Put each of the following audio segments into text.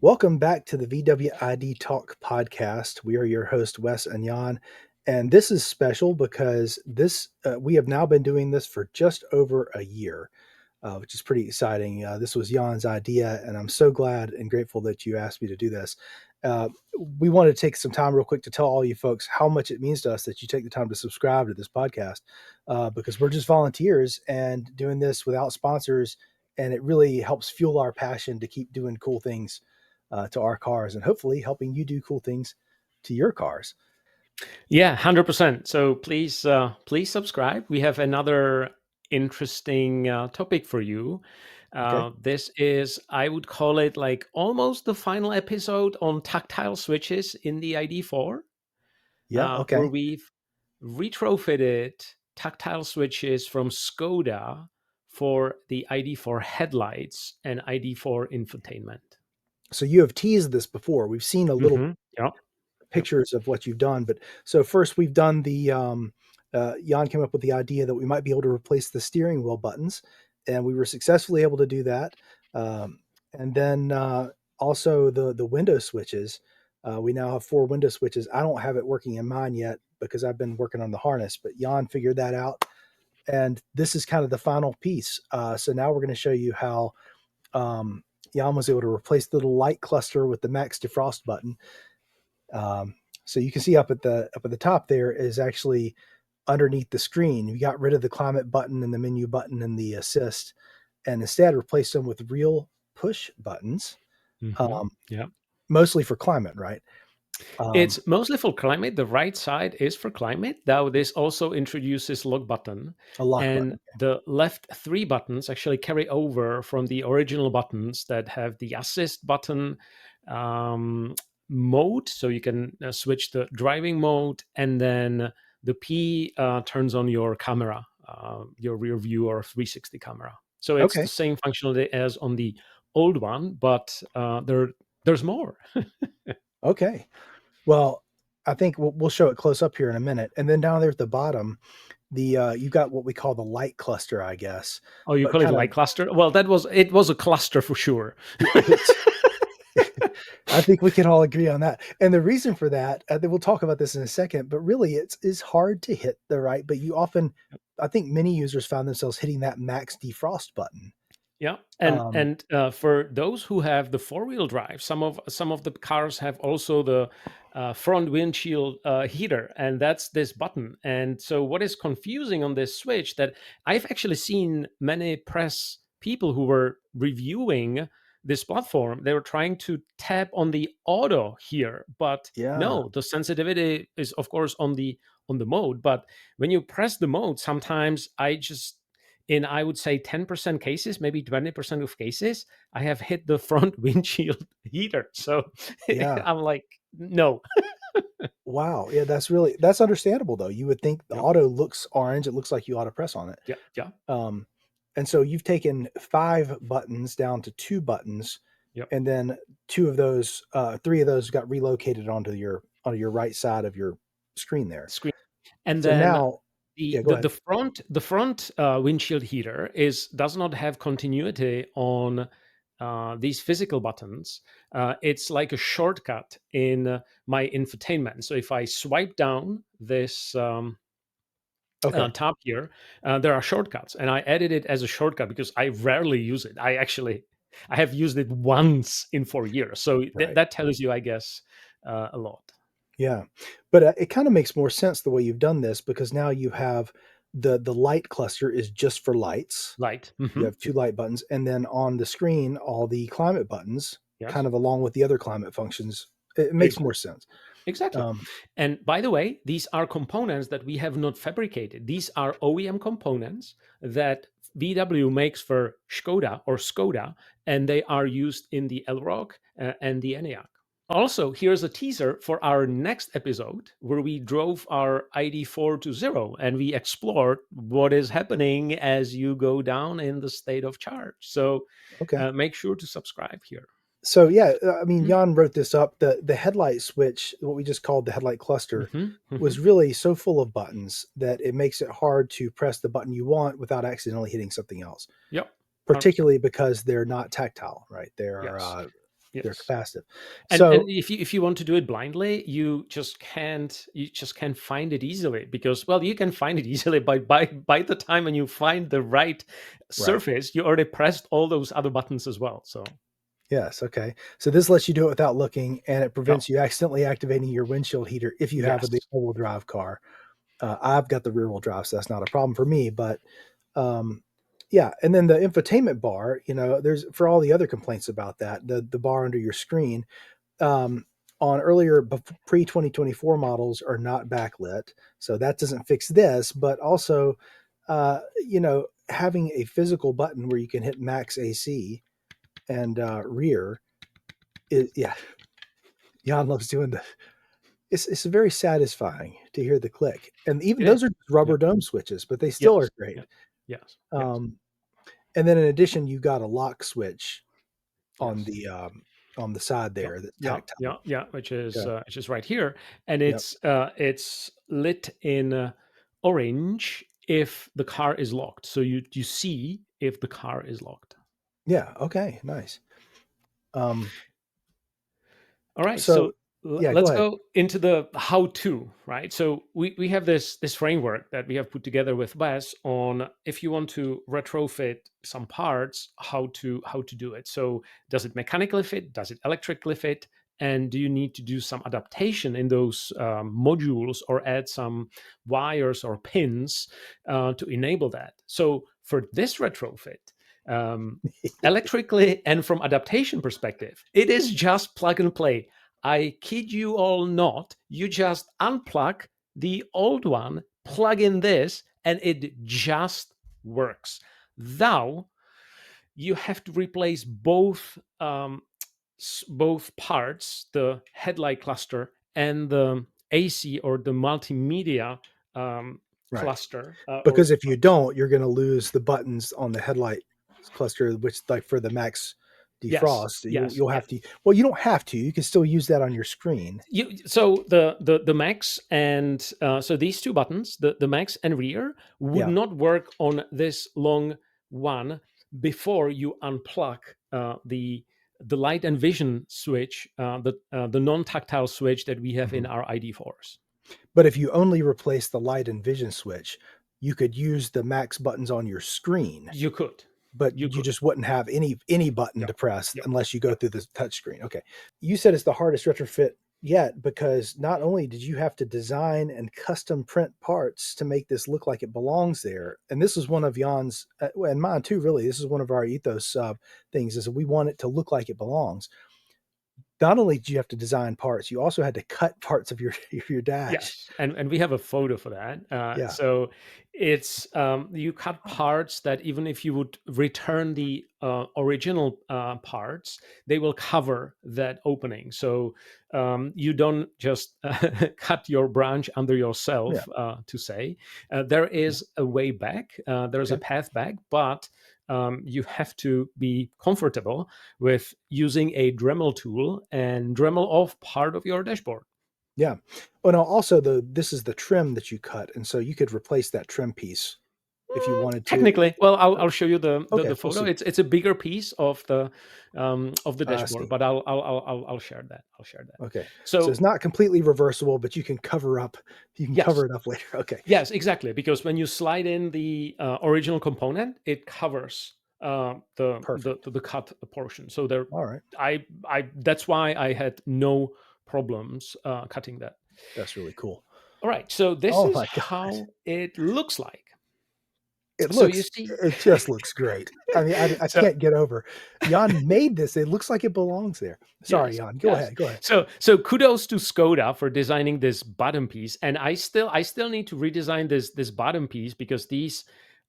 Welcome back to the VWID Talk podcast. We are your host, Wes and Jan. And this is special because we have now been doing this for just over a year, which is pretty exciting. This was Jan's idea, and I'm so glad and grateful that you asked me to do this. Uh, we want to take some time real quick to tell all you folks how much it means to us that you take the time to subscribe to this podcast, because we're just volunteers and doing this without sponsors, and it really helps fuel our passion to keep doing cool things to our cars, and hopefully helping you do cool things to your cars. Yeah, 100%. So please subscribe. We have another interesting topic for you. Okay. This is, I would call it like almost the final episode on tactile switches in the ID.4, Yeah. where Okay. we've retrofitted tactile switches from Skoda for the ID.4 headlights and ID.4 infotainment. So you have teased this before. We've seen a little Yep. pictures of what you've done, but so first we've done Jan came up with the idea that we might be able to replace the steering wheel buttons, and we were successfully able to do that. And then also the window switches. We now have 4 window switches. I don't have it working in mine yet because I've been working on the harness, but Jan figured that out. And this is kind of the final piece. So now we're going to show you how Jan was able to replace the little light cluster with the max defrost button. So you can see up at the top there is actually underneath the screen. You got rid of the climate button and the menu button and the assist, and instead replaced them with real push buttons. Yeah. Mostly for climate, right? It's mostly for climate. The right side is for climate. Now, this also introduces lock button. A lock And button. the left 3 buttons actually carry over from the original buttons that have the assist button mode. So you can switch the driving mode, and then the P turns on your camera, your rear view or 360 camera. So it's Okay. the same functionality as on the old one, but there's more. Okay. Well, I think we'll show it close up here in a minute. And then down there at the bottom, you got what we call the light cluster, I guess. Oh, you But call it kind of light cluster? Well, it was a cluster for sure. it's I think we can all agree on that. And the reason for that, we'll talk about this in a second, but really it's hard to hit the right, but I think many users found themselves hitting that max defrost button. Yeah, Um, and for those who have the 4-wheel drive, some of the cars have also the front windshield heater, and that's this button. And so, what is confusing on this switch that I've actually seen many press people who were reviewing this platform, they were trying to tap on the auto here, but yeah, no, the sensitivity is of course on the mode. But when you press the mode, sometimes I would say 10% cases, maybe 20% of cases, I have hit the front windshield heater. So yeah. I'm like, no. Wow. Yeah, that's understandable though. You would think the Yeah, auto looks orange. It looks like you ought to press on it. yeah, yeah, Um, and so you've taken 5 buttons down to 2 buttons, yeah. and then 3 of those got relocated onto your right side of your screen there. Screen. And So then now, the yeah, go the, ahead. the front windshield heater does not have continuity on these physical buttons. It's like a shortcut in my infotainment. So if I swipe down this Okay. tab here, there are shortcuts, and I added it as a shortcut because I rarely use it. I have used it once in 4 years, so Right. that tells you, I guess, a lot. Yeah. But it kind of makes more sense the way you've done this, because now you have the light cluster is just for lights. Light. You have 2 light buttons, and then on the screen, all the climate buttons, Yes, kind of along with the other climate functions. It makes more exactly. sense. Exactly. Um, And by the way, these are components that we have not fabricated. These are OEM components that VW makes for Skoda, and they are used in the Elrock and the Enyaq. Also, here's a teaser for our next episode where we drove our ID.4 to 0 and we explored what is happening as you go down in the state of charge. So okay. make sure to subscribe here. So yeah, I mean, Mhm, Jan wrote this up. The headlight switch, what we just called the headlight cluster, mhm, was mhm. really so full of buttons that it makes it hard to press the button you want without accidentally hitting something else. Yep. Particularly because they're not tactile, right? They're Yes. They're Yes. capacitive. And So if you want to do it blindly, you just can't find it easily, because, well, you can find it easily by the time when you find the right right. surface, you already pressed all those other buttons as well. So Yes. Okay. So this lets you do it without looking, and it yeah, prevents you accidentally activating your windshield heater if you have the yes, all-wheel drive car. I've got the rear-wheel drive, so that's not a problem for me. But um, yeah, and then the infotainment bar. There's for all the other complaints about that, the bar under your screen um, on earlier pre 2024 models are not backlit, so that doesn't fix this. But also, having a physical button where you can hit max AC and rear yeah, Jan loves doing the. It's very satisfying to hear the click, and even it is. those are Yeah. rubber dome switches, but they still are Yes. great. Yeah. Yes. Yes. Um, and then in addition, you got a lock switch on Yes. the side Yeah. there that's Yeah. tactile. Yeah. Yeah. Okay. Which is right here, and Yep. it's lit in orange if the car is locked. So you see if the car is locked. Yeah. Okay. Nice. Um, All right, so so yeah, go let's ahead. go into the how-to, right? So we have this framework that we have put together with Wes on, if you want to retrofit some parts, how to do it. So does it mechanically fit? Does it electrically fit? And do you need to do some adaptation in those modules, or add some wires or pins to enable that? So for this retrofit, electrically and from adaptation perspective, it is just plug and play. I kid you all not. You just unplug the old one, plug in this, and it just works. Though you have to replace both parts, the headlight cluster and the AC or the multimedia Right. cluster, Because if you don't, you're going to lose the buttons on the headlight cluster, which like for the max yes, defrost, yes, you'll yes. have to. Well, you don't have to. You can still use that on your screen. So the max and so these two buttons, the max and rear, would Yeah. not work on this long one before you unplug the light and vision switch, the non-tactile switch that we have in Mhm. our ID.4s. But if you only replace the light and vision switch, you could use the max buttons on your screen, You could, but you you could, just wouldn't have any button yeah, to press yeah, unless you go yeah. through the touch screen. Okay. You said it's the hardest retrofit yet because not only did you have to design and custom print parts to make this look like it belongs there, and this is one of Jan's and mine too. Really, this is one of our ethos things: is that we want it to look like it belongs. Not only did you have to design parts, you also had to cut parts of your your dash. Yes, and we have a photo for that. Yeah. So it's you cut parts that even if you would return the original parts, they will cover that opening. So you don't just cut your branch under Yeah. yourself, to say. There is a way back. There's a Okay. path back, but you have to be comfortable with using a Dremel tool and Dremel off part of your dashboard. Yeah. Well, no, also this is the trim that you cut, and so you could replace that trim piece if you wanted to. Technically, well, I'll show you the Okay, we'll photo. see. It's a bigger piece of the I dashboard, see. but I'll share that. I'll share that. Okay. So So it's not completely reversible, but you can cover up. You can yes, cover it up later. Okay. yes, exactly. Because when you slide in the original component, it covers Perfect. the cut portion. So there, All right. I that's why I had no problems cutting that. That's really cool. All right. So this Oh is my God. how it looks like. It So you looks. see. It just looks great. I mean, I So can't get over. Jan made this. It looks like it belongs there. Sorry, yes, Jan. Go yes. ahead. Go ahead. So kudos to Skoda for designing this bottom piece, and I still need to redesign this bottom piece because these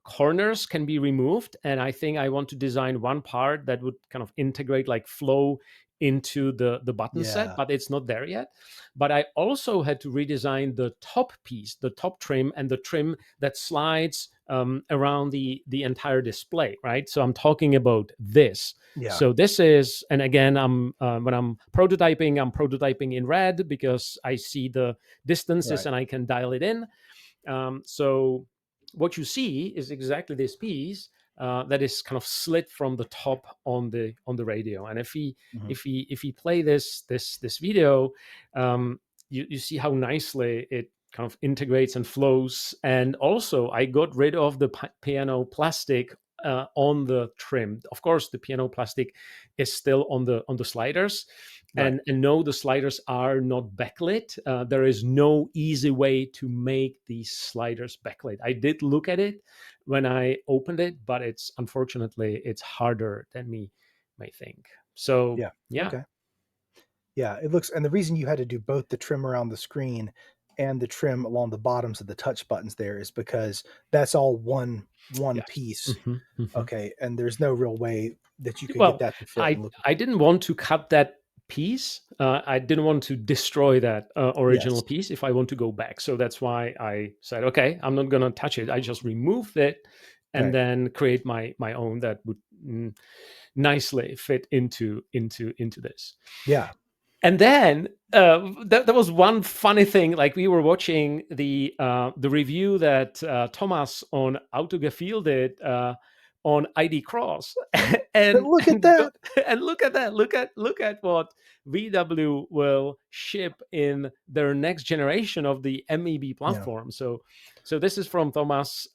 corners can be removed, and I think I want to design one part that would kind of integrate, like, flow into the button set, Yeah. but it's not there yet. But I also had to redesign the top piece, the top trim, and the trim that slides around the entire display, right? So I'm talking about this. Yeah. So this is, and again, when I'm prototyping in red because I see the distances Right. and I can dial it in. So what you see is exactly this piece, that is kind of slit from the top on the radio. And Hmm. if we play this video, you see how nicely it kind of integrates and flows. And also, I got rid of the piano plastic on the trim. Of course, the piano plastic is still on the sliders, Right. and no, the sliders are not backlit. There is no easy way to make these sliders backlit. I did look at it when I opened it, but it's unfortunately it's harder than me may think. So Yeah. yeah. Okay. Yeah, it looks, and the reason you had to do both the trim around the screen and the trim along the bottoms of the touch buttons there is because that's all one Yes. piece. Hmm. Okay, and there's no real way that you could get Well, that to fit and look. I didn't want to cut that piece. I didn't want to destroy that original Yes. piece if I want to go back. So that's why I said, okay, I'm not gonna touch it. I just removed it and Right. then create my own that would nicely fit into this. Yeah. And then there was one funny thing. Like we were watching the review that Thomas on Autogefühl did on ID Cross, and Look at that. and look at that. Look at what VW will ship in their next generation of the MEB Yeah. platform. So this is from Thomas.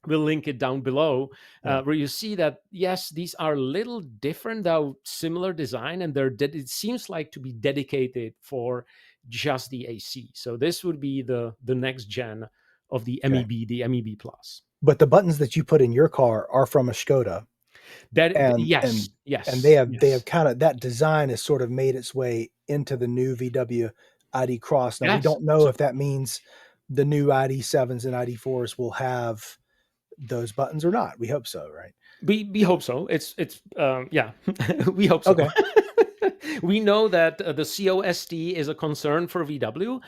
We'll link it down below, Yeah. where you see that yes, these are a little different, though similar design, and it seems like to be dedicated for just the AC. So this would be the next gen of the Okay. MEB, the MEB Plus. But the buttons that you put in your car are from a Skoda, and Yes, and and yes, they have yes, kind of, that design has sort of made its way into the new VW ID Cross. Now we yes. don't know So if that means the new ID.7s and ID.4s will have those buttons or not. We hope so, right? we hope so. It's yeah, we hope so. Okay. We know that the COSD is a concern for VW,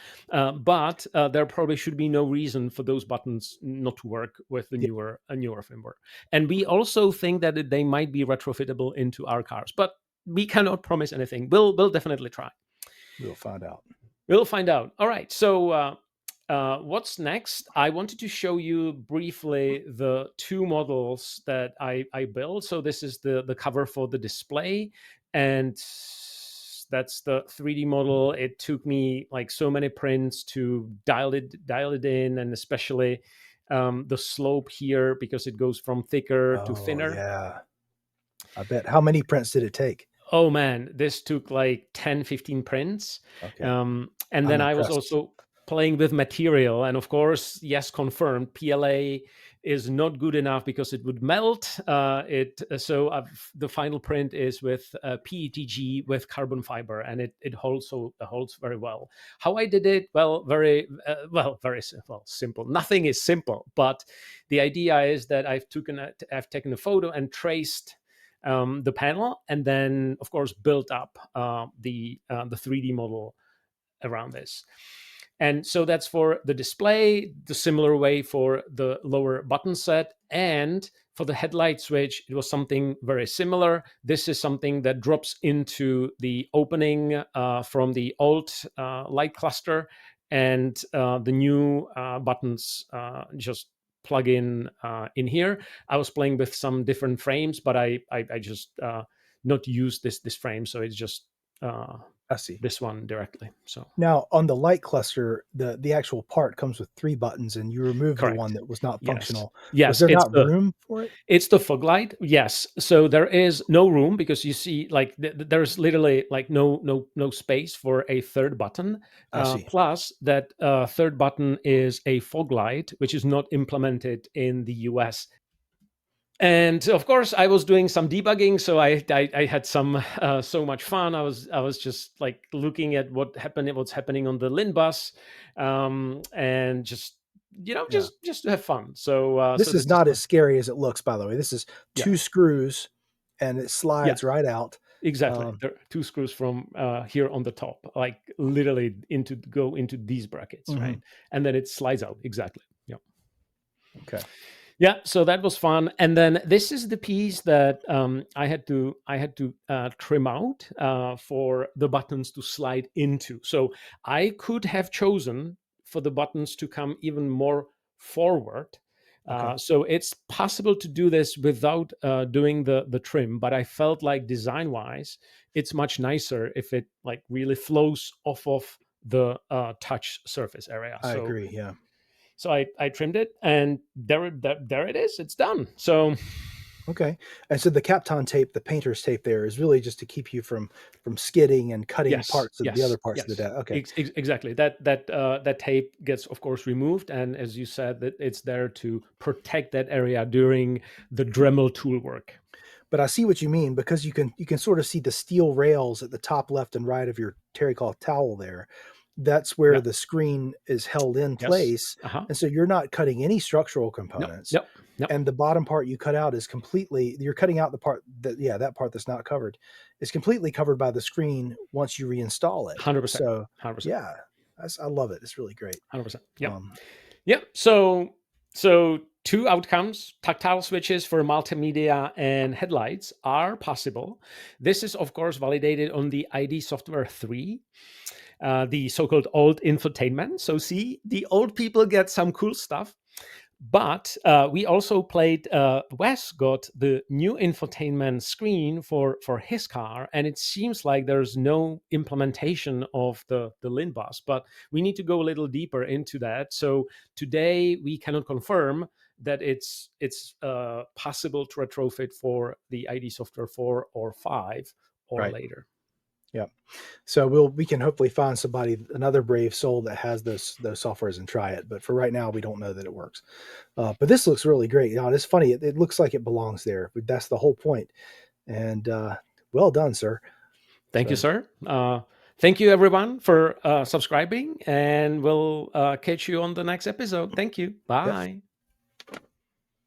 but there probably should be no reason for those buttons not to work with the Yeah, newer firmware. And we also think that they might be retrofittable into our cars, but we cannot promise anything. We'll definitely try. we'll find out. We'll find out. All right. So, what's next? I wanted to show you briefly the two models that I built. So, this is the cover for the display, and that's the 3D model. It took me like so many prints to dial it in, and especially the slope here because it goes from thicker to Oh thinner. yeah. I bet. How many prints did it take? Oh man, this took like 10, 15 prints. Okay. And I'm then I was impressed. also playing with material. And of course, yes, confirmed, PLA is not good enough because it would melt. The final print is with PETG with carbon fiber, and it holds very well. How I did it? Well, very simple. Simple. Nothing is simple, but the idea is that I've taken a photo and traced the panel, and then of course built up the 3D model around this. And so that's for the display, the similar way for the lower button set. And for the headlight switch, it was something very similar. This is something that drops into the opening from the old light cluster, and the new buttons just plug in here. I was playing with some different frames, but I just not use this frame, so it's just uh, I see. this one directly. So Now on the light cluster, the actual part comes with three buttons, and you removed the one correct. that was not Yes. functional. Was Yes, there not room for it? it's the fog light. Yes. So there is no room because you see like there's literally like no space for a third button. I see. Plus that third button is a fog light, which is not implemented in the US. And of course, I was doing some debugging, so I had some so much fun. I was just like looking at what's happening on the LIN bus, and just Yeah. just to have fun. So This is this is not as scary as it looks, by the way. This is yeah, two screws, and it slides yes, right out. exactly. Um, There are two screws from here on the top, like literally go into these brackets, right? mhm. And then it slides out exactly. Yeah. Okay. Yeah, so that was fun. And then this is the piece that I had to trim out for the buttons to slide into. So I could have chosen for the buttons to come even more forward, Okay. So it's possible to do this without doing the trim, but I felt like design wise, it's much nicer if it like really flows off of the touch surface area. I agree. Yeah. So I trimmed it, and there it is. It's done. So Okay. And so the Kapton tape, the painter's tape there is really just to keep you from skidding and cutting yes, parts of the yes, other parts of the yes. data. Okay. Exactly. That tape gets, of course, removed, and as you said, that it's there to protect that area during the Dremel tool work. But I see what you mean because you can sort of see the steel rails at the top left and right of your terrycloth towel there. That's where Yeah. the screen is held in Yes. place. Uh huh. And so you're not cutting any structural No. components. No. No. And the bottom part you cut out is completely, you're cutting out the part that, yeah, that part that's not covered is completely covered by the screen once you reinstall it. 100%. So 100%. yeah, I love it. It's really great. 100%. Yep. Um, Yep. So two outcomes: tactile switches for multimedia and headlights are possible. This is, of course, validated on the ID.Software 3, the so-called old infotainment. So see, the old people get some cool stuff. But we also played. Wes got the new infotainment screen for his car, and it seems like there's no implementation of the LIN bus. But we need to go a little deeper into that. So today we cannot confirm that it's possible to retrofit for the ID.Software 4 or 5 or right. later. Yeah. So we can hopefully find somebody, another brave soul that has those softwares and try it. But for right now, we don't know that it works. But this looks really great. It's funny. It looks like it belongs there. But that's the whole point. And well done, sir. Thank you, So sir. Thank you, everyone, for subscribing, and we'll catch you on the next episode. Thank you. yep. Bye.